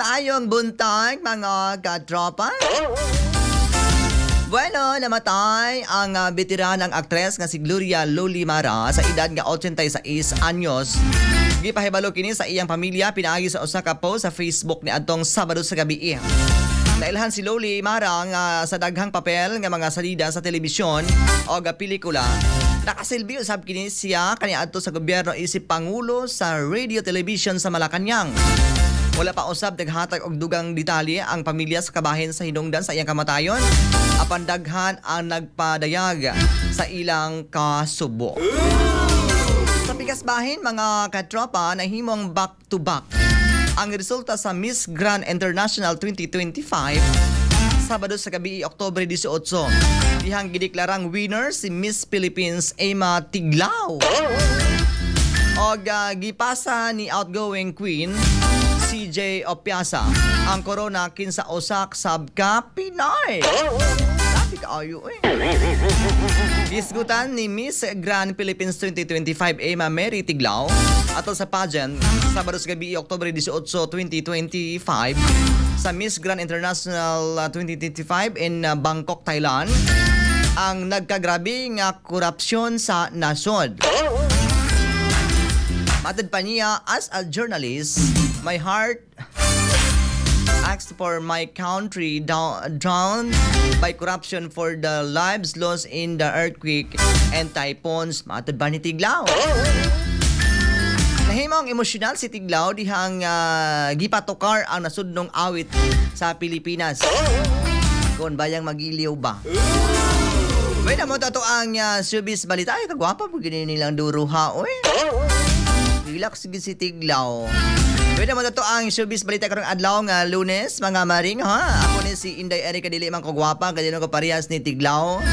Maayong buntag mga katropa. Bueno, namatay ang veteranang aktres nga si Gloria Lolimara sa edad nga 86 anyos. Gipahibalo kini sa iyang pamilya pinaagi sa usa ka post sa Facebook ni adtong Sabado sa gabi. Nailhan si Lolimara nga sa daghang papel nga mga salida sa telebisyon o ga pelikula. Nakasilbi usab kini siya kaniadto sa gobyerno isip pangulo sa radio television sa Malacañang. Wala pa usab naghatag og dugang detalye ang pamilya sa kabahin sa hinungdan sa iyang kamatayon. Apan daghan ang nagpadayag sa ilang kasubo. Sa Pigasbahin mga katropa, nahimong back to back ang resulta sa Miss Grand International 2025 Sabado sa gabi, Oktubre 18. Dihang gideklarang winner si Miss Philippines Emma Tiglao. Og gipasa ni outgoing queen CJ Opiasa ang corona kinsa usak sabka Pinay. Sabi ka ayo eh. Disgutan ni Miss Grand Philippines 2025 Emma Mary Tiglao ato sa pageant Sabado sa gabi, Oktubre 18, 2025 sa Miss Grand International 2025 in Bangkok, Thailand ang nagkagrabe nga korupsyon sa nasod. Matad pa niya, as a journalist, my heart asked for my country drowned by corruption for the lives lost in the earthquake and typhoons. Matad ba ni Tiglao? Nahimong emosyonal si Tiglao dihang gipatukar ang nasudnong awit sa Pilipinas. Kung bayang magiliw ba? May na mo tato ang showbiz balita. Ay, kagwapa po gini nilang duruha. Uy, relax sige si Tiglao. Pwede mo na to ang showbiz balita karong adlaw nga Lunes, mga maring ha. Ako ni si Inday Erika dili man ko gwapa, kadino ko parehas ni Tiglao.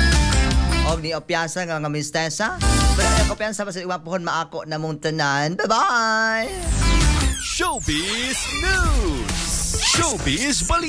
Og ni Opiasa nga mistesa. Pero ang Opiasa pa sa iwapohon maako na mong tanan. Bye-bye! Showbiz News! Showbiz Balita!